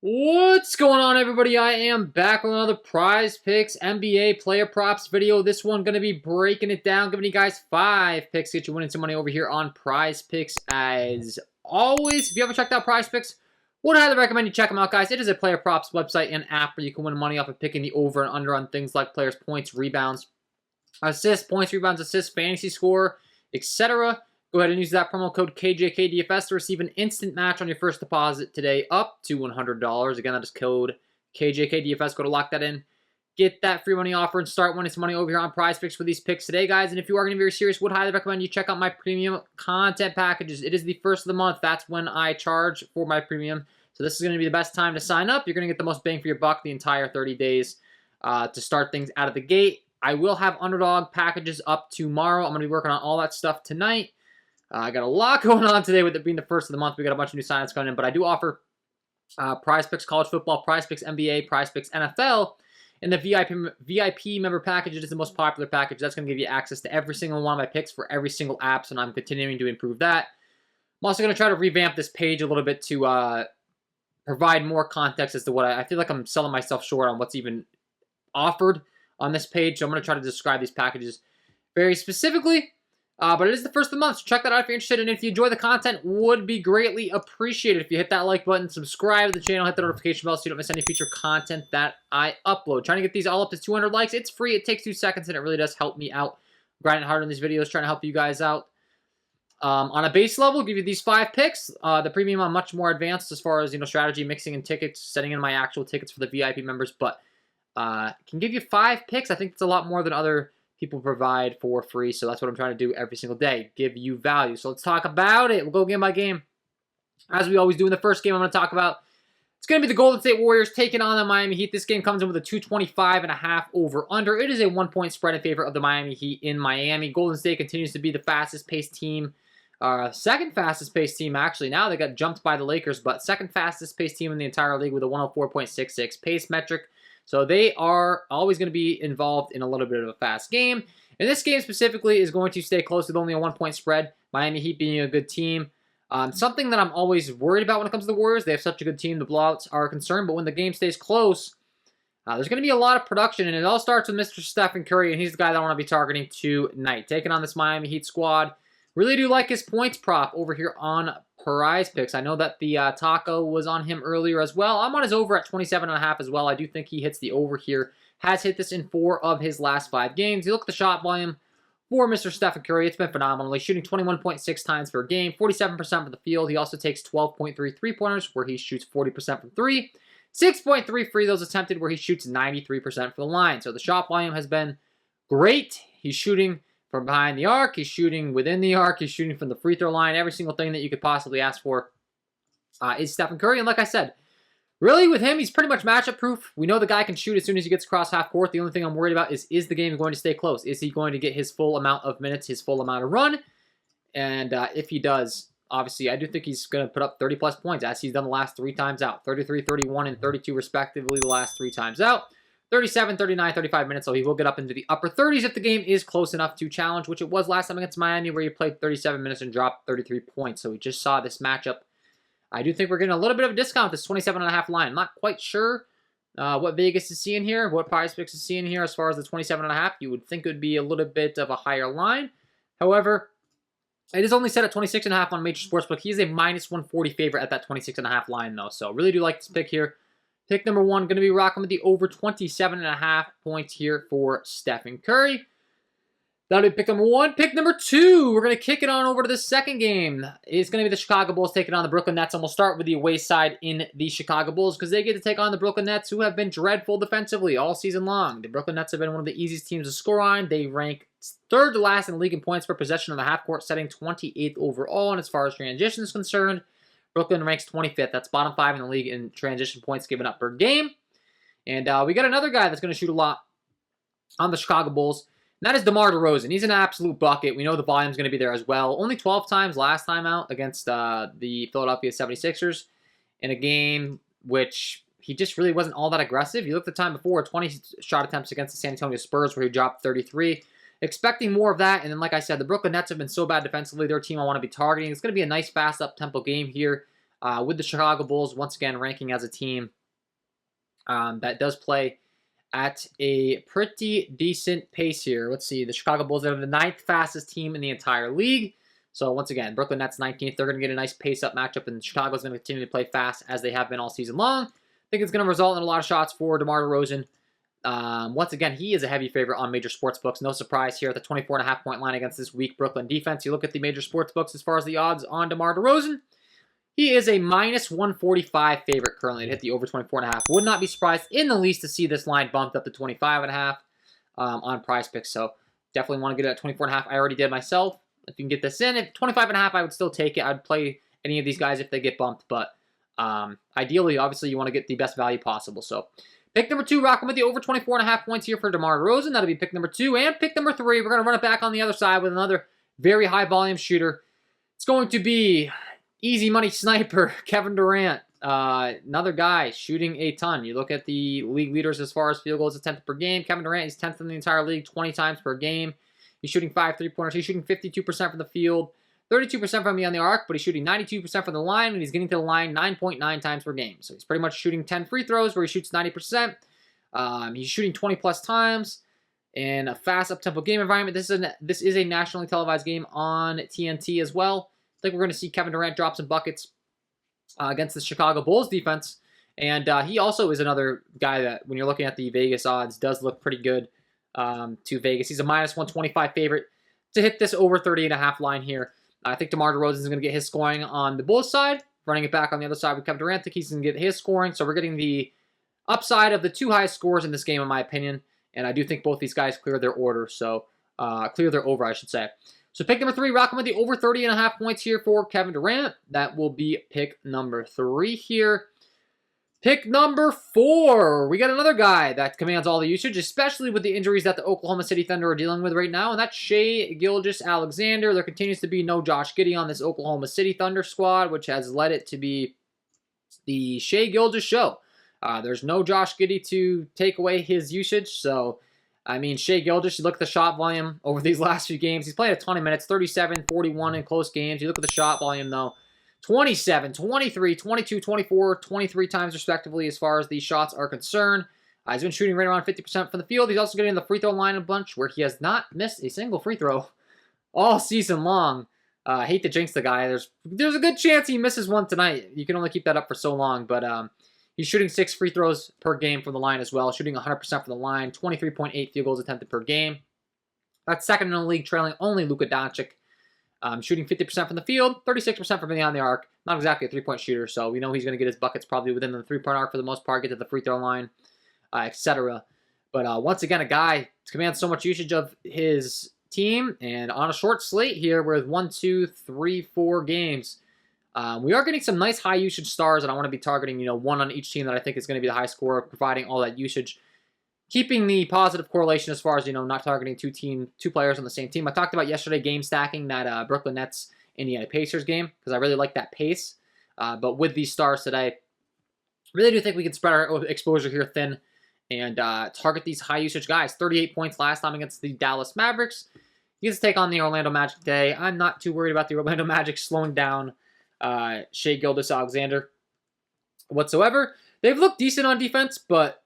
What's going on, everybody? I am back with another Prize Picks NBA player props video. This one going to be breaking it down, giving you guys 5 picks to get you winning some money over here on Prize Picks. As always, if you haven't checked out Prize Picks, would highly recommend you check them out, guys. It is a player props website and app where you can win money off of picking the over and under on things like players' points, rebounds, assists, points, rebounds, assists, fantasy score, etc. Go ahead and use that promo code KJK DFS to receive an instant match on your first deposit today up to $100. Again, that is code KJK DFS. Go to lock that in. Get that free money offer and start winning some money over here on Prize Picks for these picks today, guys. And if you are going to be very serious, would highly recommend you check out my premium content packages. It is the first of the month. That's when I charge for my premium. So this is going to be the best time to sign up. You're going to get the most bang for your buck the entire 30 days to start things out of the gate. I will have underdog packages up tomorrow. I'm going to be working on all that stuff tonight. I got a lot going on today with it being the first of the month. We got a bunch of new signups coming in, but I do offer Prize Picks College Football, Prize Picks NBA, Prize Picks NFL, and the VIP member package. It is the most popular package. That's going to give you access to every single one of my picks for every single app, and I'm continuing to improve that. I'm also going to try to revamp this page a little bit to provide more context as to what I feel like I'm selling myself short on what's even offered on this page. So I'm going to try to describe these packages very specifically. But it is the first of the month, so check that out if you're interested. And if you enjoy the content, would be greatly appreciated if you hit that like button, subscribe to the channel, hit the notification bell so you don't miss any future content that I upload. Trying to get these all up to 200 likes. It's free. It takes 2 seconds, and it really does help me out. Grinding hard on these videos, trying to help you guys out. On a base level, give you these 5 picks. The premium, I'm much more advanced as far as strategy, mixing in tickets, setting in my actual tickets for the VIP members. But can give you 5 picks. I think it's a lot more than other people provide for free, so that's what I'm trying to do every single day, give you value. So let's talk about it. We'll go game by game. As we always do in the first game, I'm going to talk about, it's going to be the Golden State Warriors taking on the Miami Heat. This game comes in with a 225.5 over-under. It is a 1-point spread in favor of the Miami Heat in Miami. Golden State continues to be the fastest-paced team, second fastest-paced team, actually. Now they got jumped by the Lakers, but second fastest-paced team in the entire league with a 104.66 pace metric. So they are always going to be involved in a little bit of a fast game. And this game specifically is going to stay close with only a 1-point spread. Miami Heat being a good team. Something that I'm always worried about when it comes to the Warriors. They have such a good team. The blowouts are a concern. But when the game stays close, there's going to be a lot of production. And it all starts with Mr. Stephen Curry. And he's the guy that I want to be targeting tonight. Taking on this Miami Heat squad. Really do like his points prop over here on Prize Picks. I know that the Taco was on him earlier as well. I'm on his over at 27.5 as well. I do think he hits the over here. Has hit this in 4 of his last 5 games. You look at the shot volume for Mr. Stephen Curry. It's been phenomenal. He's shooting 21.6 times per game, 47% from the field. He also takes 12.3 3-pointers where he shoots 40% from 3. 6.3 free throws attempted where he shoots 93% for the line. So the shot volume has been great. He's shooting from behind the arc, he's shooting within the arc, he's shooting from the free throw line. Every single thing that you could possibly ask for is Stephen Curry. And like I said, really with him, he's pretty much matchup proof. We know the guy can shoot as soon as he gets across half court. The only thing I'm worried about is the game going to stay close? Is he going to get his full amount of minutes, his full amount of run? And if he does, obviously, I do think he's going to put up 30-plus points as he's done the last 3 times out. 33, 31, and 32 respectively the last 3 times out. 37, 39, 35 minutes, so he will get up into the upper 30s if the game is close enough to challenge, which it was last time against Miami where he played 37 minutes and dropped 33 points. So we just saw this matchup. I do think we're getting a little bit of a discount, this 27.5 line. I'm not quite sure what Vegas is seeing here, what Prize Picks is seeing here as far as the 27.5. You would think it would be a little bit of a higher line. However, it is only set at 26.5 on Major Sportsbook. He is a minus 140 favorite at that 26.5 line, though. So really do like this pick here. Pick number 1, going to be rocking with the over 27.5 points here for Stephen Curry. That'll be pick number 1. Pick number 2, we're going to kick it on over to the second game. It's going to be the Chicago Bulls taking on the Brooklyn Nets, and we'll start with the away side in the Chicago Bulls because they get to take on the Brooklyn Nets, who have been dreadful defensively all season long. The Brooklyn Nets have been one of the easiest teams to score on. They rank 3rd to last in the league in points per possession on the half court, setting 28th overall, and as far as transition is concerned, Brooklyn ranks 25th. That's bottom 5 in the league in transition points given up per game. And we got another guy that's going to shoot a lot on the Chicago Bulls. And that is DeMar DeRozan. He's an absolute bucket. We know the volume's going to be there as well. Only 12 times last time out against the Philadelphia 76ers in a game which he just really wasn't all that aggressive. You look at the time before, 20 shot attempts against the San Antonio Spurs where he dropped 33. Expecting more of that, and then like I said, the Brooklyn Nets have been so bad defensively. Their team I want to be targeting. It's going to be a nice, fast, up-tempo game here. with the Chicago Bulls, once again, ranking as a team that does play at a pretty decent pace here. Let's see. The Chicago Bulls are the 9th fastest team in the entire league. So once again, Brooklyn Nets 19th. They're going to get a nice pace-up matchup, and Chicago's going to continue to play fast as they have been all season long. I think it's going to result in a lot of shots for DeMar DeRozan. Once again, he is a heavy favorite on major sports books. No surprise here at the 24.5-point line against this weak Brooklyn defense. You look at the major sports books as far as the odds on DeMar DeRozan. He is a minus 145 favorite currently to hit the over 24.5. Would not be surprised in the least to see this line bumped up to 25.5 on Prizepicks. So definitely want to get it at 24.5. I already did myself. If you can get this in, at 25.5, I would still take it. I'd play any of these guys if they get bumped. But ideally, obviously, you want to get the best value possible. So pick number 2, rocking with the over 24.5 points here for DeMar DeRozan. That'll be pick number 2. And pick number 3, we're going to run it back on the other side with another very high volume shooter. It's going to be easy money sniper, Kevin Durant. Another guy shooting a ton. You look at the league leaders as far as field goals attempted per game. Kevin Durant is 10th in the entire league, 20 times per game. He's shooting 5 3-pointers. He's shooting 52% from the field, 32% from beyond the arc, but he's shooting 92% from the line, and he's getting to the line 9.9 times per game. So he's pretty much shooting 10 free throws where he shoots 90%. He's shooting 20-plus times in a fast up-tempo game environment. This is a nationally televised game on TNT as well. I think we're going to see Kevin Durant drop some buckets against the Chicago Bulls defense. And he also is another guy that, when you're looking at the Vegas odds, does look pretty good to Vegas. He's a minus 125 favorite to hit this over 30.5 line here. I think DeMar DeRozan is going to get his scoring on the Bulls side. Running it back on the other side with Kevin Durant, I think he's going to get his scoring. So we're getting the upside of the 2 highest scores in this game, in my opinion. And I do think both these guys clear their order. So clear their over, I should say. So pick number 3, rocking with the over 30.5 points here for Kevin Durant. That will be pick number 3 here. Pick number 4. We got another guy that commands all the usage, especially with the injuries that the Oklahoma City Thunder are dealing with right now, and that's Shai Gilgeous-Alexander. There continues to be no Josh Giddey on this Oklahoma City Thunder squad, which has led it to be the Shai Gilgeous show. There's no Josh Giddey to take away his usage, so I mean, Shai Gilgeous, you look at the shot volume over these last few games. He's played a ton of minutes, 37, 41 in close games. You look at the shot volume, though, 27, 23, 22, 24, 23 times respectively as far as these shots are concerned. He's been shooting right around 50% from the field. He's also getting the free throw line a bunch where he has not missed a single free throw all season long. I hate to jinx the guy. There's a good chance he misses one tonight. You can only keep that up for so long, but he's shooting 6 free throws per game from the line as well, shooting 100% from the line, 23.8 field goals attempted per game. That's second in the league, trailing only Luka Doncic. Shooting 50% from the field, 36% from beyond the arc. Not exactly a three-point shooter, so we know he's going to get his buckets probably within the three-point arc for the most part, get to the free throw line, etc. But once again, a guy commands so much usage of his team, and on a short slate here with 1, 2, 3, 4 games, we are getting some nice high usage stars, and I want to be targeting, one on each team that I think is going to be the high scorer, providing all that usage. Keeping the positive correlation as far as, not targeting two players on the same team. I talked about yesterday game stacking that Brooklyn Nets Indiana Pacers game because I really like that pace. But with these stars today, really do think we can spread our exposure here thin and target these high usage guys. 38 points last time against the Dallas Mavericks. He gets to take on the Orlando Magic today. I'm not too worried about the Orlando Magic slowing down Shai Gilgeous-Alexander whatsoever. They've looked decent on defense, but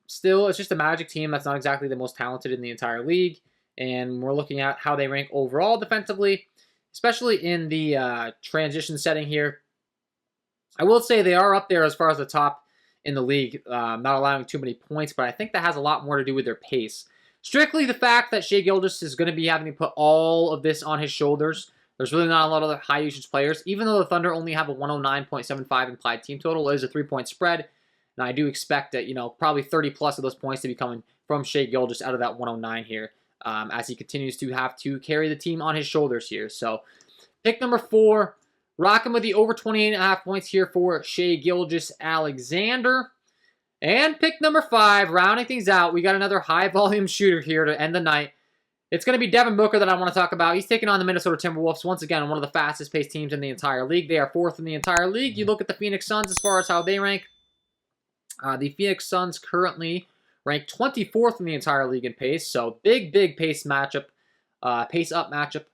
still, it's just a Magic team that's not exactly the most talented in the entire league. And we're looking at how they rank overall defensively, especially in the transition setting here. I will say they are up there as far as the top in the league, not allowing too many points, but I think that has a lot more to do with their pace. Strictly the fact that Shai Gilgeous is going to be having to put all of this on his shoulders. There's really not a lot of other high usage players. Even though the Thunder only have a 109.75 implied team total, it is a 3-point spread. And I do expect that, probably 30 plus of those points to be coming from Shai Gilgeous out of that 109 here, as he continues to have to carry the team on his shoulders here. So, pick number 4, rocking with the over 28.5 points here for Shai Gilgeous-Alexander. And pick number 5, rounding things out, we got another high volume shooter here to end the night. It's going to be Devin Booker that I want to talk about. He's taking on the Minnesota Timberwolves, once again, one of the fastest paced teams in the entire league. They are 4th in the entire league. You look at the Phoenix Suns as far as how they rank. The Phoenix Suns currently rank 24th in the entire league in pace. So big pace matchup, pace up matchup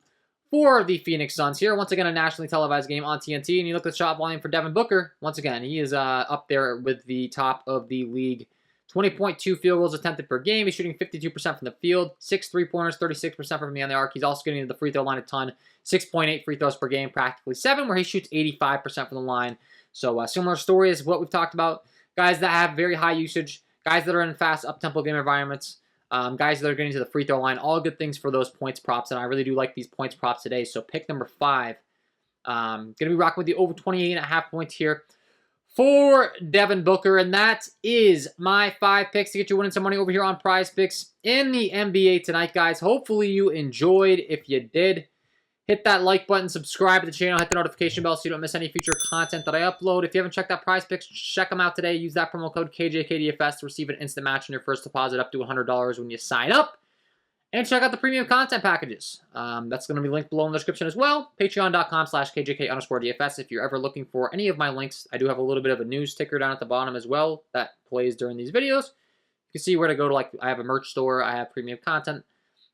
for the Phoenix Suns here. Once again, a nationally televised game on TNT. And you look at the shot volume for Devin Booker. Once again, he is up there with the top of the league. 20.2 field goals attempted per game. He's shooting 52% from the field. 6 3-pointers, 36% from beyond the arc. He's also getting to the free throw line a ton. 6.8 free throws per game, practically 7, where he shoots 85% from the line. So similar story as what we've talked about. Guys that have very high usage. Guys that are in fast up-tempo game environments. Guys that are getting to the free throw line. All good things for those points props. And I really do like these points props today. So pick number 5. Going to be rocking with the over 28.5 points here for Devin Booker. And that is my 5 picks to get you winning some money over here on Prizepicks in the NBA tonight, guys. Hopefully you enjoyed. If you did, hit that like button, subscribe to the channel, hit the notification bell so you don't miss any future content that I upload. If you haven't checked out Prizepicks, check them out today. Use that promo code KJK DFS to receive an instant match on your first deposit up to $100 when you sign up. And check out the premium content packages. That's going to be linked below in the description as well. Patreon.com/KJK_DFS if you're ever looking for any of my links. I do have a little bit of a news ticker down at the bottom as well that plays during these videos. You can see where to go to, like, I have a merch store, I have premium content,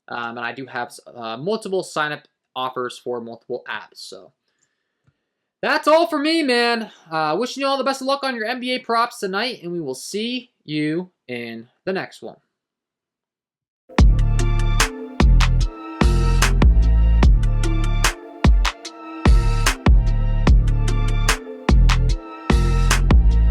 and I do have multiple sign-up offers for multiple apps. So that's all for me, man. Wishing you all the best of luck on your NBA props tonight, and we will see you in the next one.